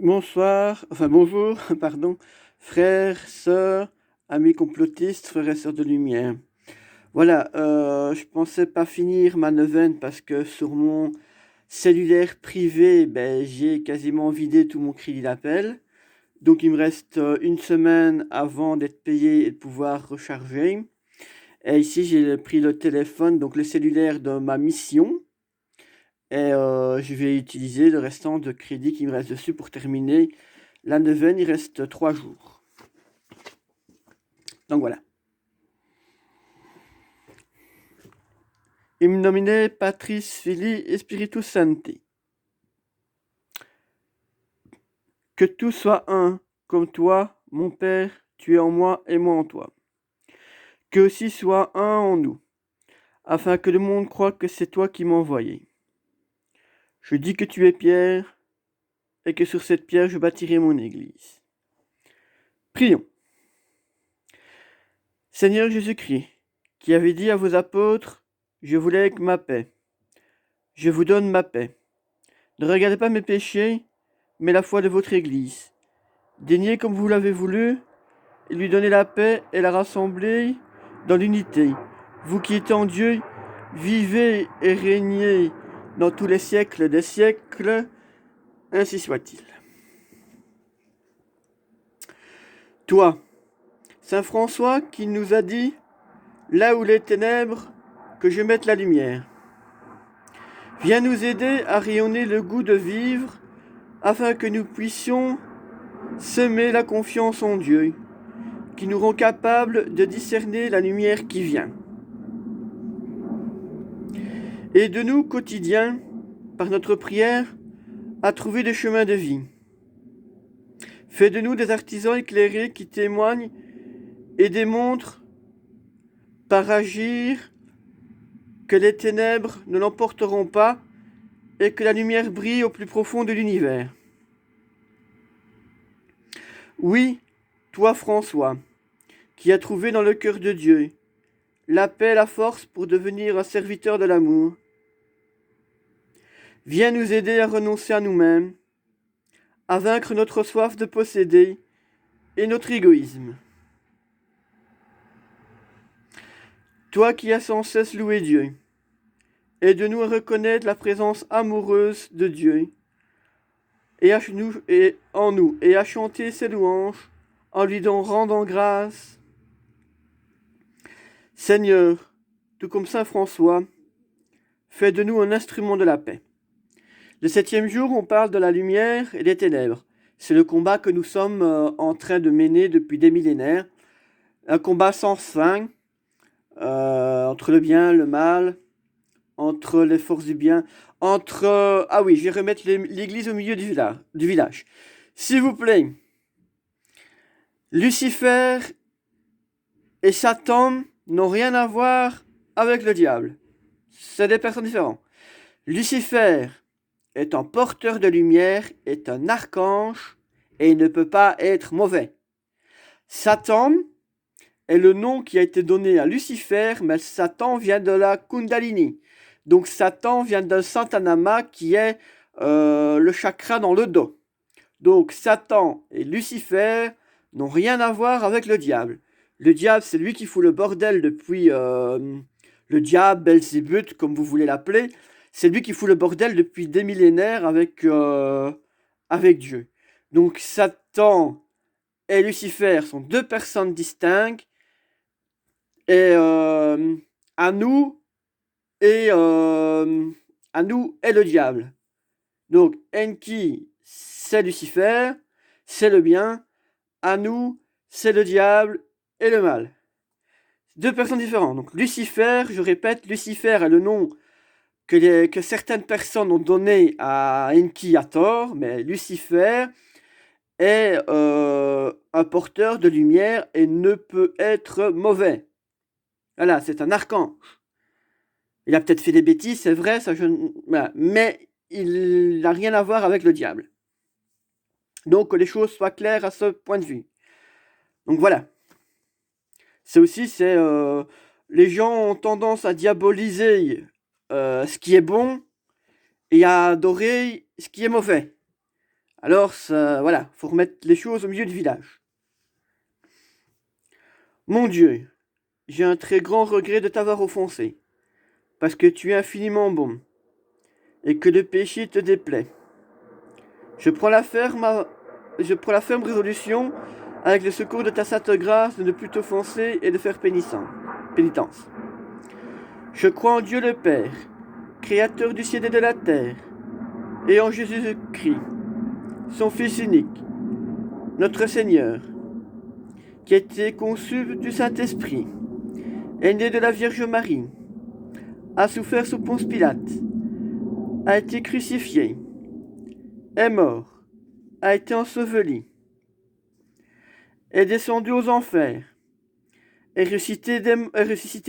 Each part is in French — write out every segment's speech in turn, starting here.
Bonsoir, enfin bonjour, pardon, frères, sœurs, amis complotistes, frères et sœurs de lumière. Voilà, je pensais pas finir ma neuvaine parce que sur mon cellulaire privé, j'ai quasiment vidé tout mon crédit d'appel. Donc il me reste une semaine avant d'être payé et de pouvoir recharger. Et ici j'ai pris le téléphone, donc le cellulaire de ma mission. Et je vais utiliser le restant de crédit qui me reste dessus pour terminer la neuvaine. Il reste 3 jours. Donc voilà. In nomine Patris Filii et Spiritus Sancti. Que tout soit un, comme toi, mon Père, tu es en moi et moi en toi. Que aussi soit un en nous, afin que le monde croie que c'est toi qui m'as envoyé. Je dis que tu es Pierre, et que sur cette pierre je bâtirai mon église. Prions. Seigneur Jésus-Christ, qui avez dit à vos apôtres, je vous lègue ma paix. Je vous donne ma paix. Ne regardez pas mes péchés, mais la foi de votre Église. Daignez comme vous l'avez voulu, et lui donner la paix et la rassembler dans l'unité. Vous qui êtes en Dieu, vivez et régnez dans tous les siècles des siècles, ainsi soit-il. Toi, Saint François, qui nous a dit, là où les ténèbres, que je mette la lumière. Viens nous aider à rayonner le goût de vivre, afin que nous puissions semer la confiance en Dieu, qui nous rend capables de discerner la lumière qui vient. Aide-nous quotidien, par notre prière, à trouver des chemins de vie. Fais de nous des artisans éclairés qui témoignent et démontrent par agir que les ténèbres ne l'emporteront pas et que la lumière brille au plus profond de l'univers. Oui, toi François, qui as trouvé dans le cœur de Dieu la paix et la force pour devenir un serviteur de l'amour, viens nous aider à renoncer à nous-mêmes, à vaincre notre soif de posséder et notre égoïsme. Toi qui as sans cesse loué Dieu, aide-nous à reconnaître la présence amoureuse de Dieu et en nous et à chanter ses louanges en lui rendant grâce. Seigneur, tout comme saint François, fais de nous un instrument de la paix. Le 7e jour, on parle de la lumière et des ténèbres. C'est le combat que nous sommes en train de mener depuis des millénaires. Un combat sans fin entre le bien, le mal, entre les forces du bien, entre... Ah oui, je vais remettre l'église au milieu du village. S'il vous plaît, Lucifer et Satan n'ont rien à voir avec le diable. C'est des personnes différentes. Lucifer est un porteur de lumière, est un archange et il ne peut pas être mauvais. Satan est le nom qui a été donné à Lucifer, mais Satan vient de la Kundalini. Donc Satan vient d'un Santanama qui est le chakra dans le dos. Donc Satan et Lucifer n'ont rien à voir avec le diable. Le diable, c'est lui qui fout le bordel depuis le diable, Belzébuth, comme vous voulez l'appeler. C'est lui qui fout le bordel depuis des millénaires avec Dieu. Donc Satan et Lucifer sont deux personnes distinctes. Et à nous et le diable. Donc Enki, c'est Lucifer, c'est le bien. À nous, c'est le diable et le mal. Deux personnes différentes. Donc Lucifer, je répète, Lucifer est le nom que certaines personnes ont donné à Enki à tort, mais Lucifer est un porteur de lumière et ne peut être mauvais. Voilà, c'est un archange. Il a peut-être fait des bêtises, c'est vrai, ça voilà. Mais il n'a rien à voir avec le diable. Donc que les choses soient claires à ce point de vue. Donc voilà. Les gens ont tendance à diaboliser ce qui est bon et à adorer ce qui est mauvais. Alors, voilà, faut remettre les choses au milieu du village. Mon Dieu, j'ai un très grand regret de t'avoir offensé, parce que tu es infiniment bon, et que le péché te déplaît. Je prends la ferme résolution, avec le secours de ta sainte grâce, de ne plus t'offenser et de faire pénitence. Je crois en Dieu le Père, Créateur du ciel et de la terre, et en Jésus-Christ, son Fils unique, notre Seigneur, qui a été conçu du Saint-Esprit, est né de la Vierge Marie, a souffert sous Ponce Pilate, a été crucifié, est mort, a été enseveli, est descendu aux enfers, est ressuscité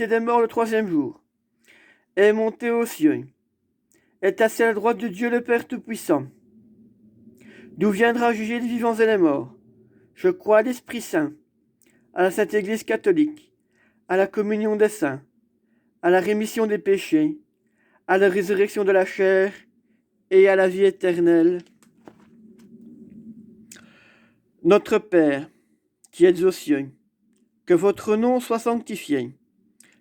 des morts le troisième jour, est monté aux cieux, est assis à la droite de Dieu le Père Tout-Puissant, d'où viendra juger les vivants et les morts. Je crois à l'Esprit Saint, à la Sainte Église catholique, à la communion des saints, à la rémission des péchés, à la résurrection de la chair et à la vie éternelle. Notre Père, qui êtes aux cieux, que votre nom soit sanctifié,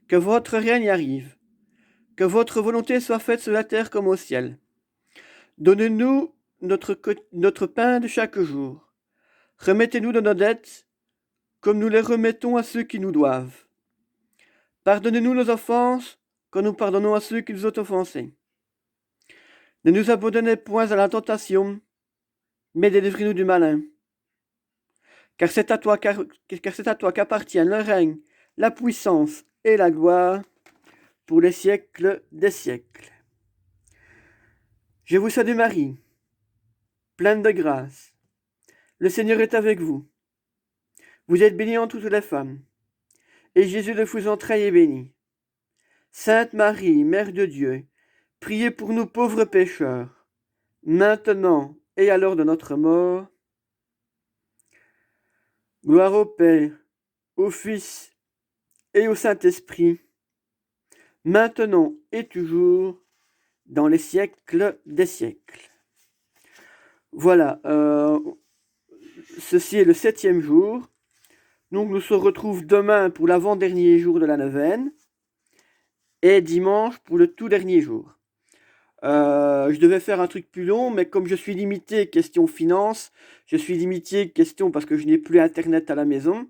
que votre règne arrive, que votre volonté soit faite sur la terre comme au ciel. Donnez-nous notre pain de chaque jour. Remettez-nous de nos dettes, comme nous les remettons à ceux qui nous doivent. Pardonnez-nous nos offenses, comme nous pardonnons à ceux qui nous ont offensés. Ne nous abandonnez point à la tentation, mais délivrez-nous du malin. Car c'est à toi qu'appartiennent le règne, la puissance et la gloire pour les siècles des siècles. Je vous salue Marie, pleine de grâce. Le Seigneur est avec vous. Vous êtes bénie entre toutes les femmes, et Jésus de vos entrailles est béni. Sainte Marie, Mère de Dieu, priez pour nous pauvres pécheurs, maintenant et à l'heure de notre mort. Gloire au Père, au Fils et au Saint-Esprit, maintenant et toujours, dans les siècles des siècles. Voilà, ceci est le 7e jour. Donc nous se retrouvons demain pour l'avant-dernier jour de la neuvaine et dimanche pour le tout dernier jour. Je devais faire un truc plus long, mais comme je suis limité question finance, je suis limité question parce que je n'ai plus internet à la maison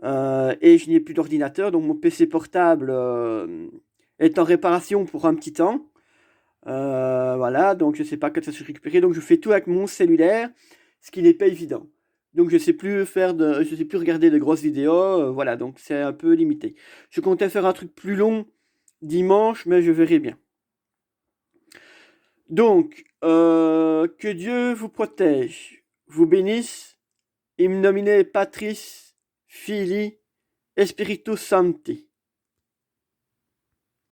et je n'ai plus d'ordinateur, donc mon PC portable est en réparation pour un petit temps. Voilà, donc je ne sais pas quand ça se récupérer, donc je fais tout avec mon cellulaire, ce qui n'est pas évident. Donc je sais plus regarder de grosses vidéos, voilà, donc c'est un peu limité. Je comptais faire un truc plus long dimanche, mais je verrai bien. Donc, que Dieu vous protège, vous bénisse, in nomine Patris, Filii et Spiritus Sancti.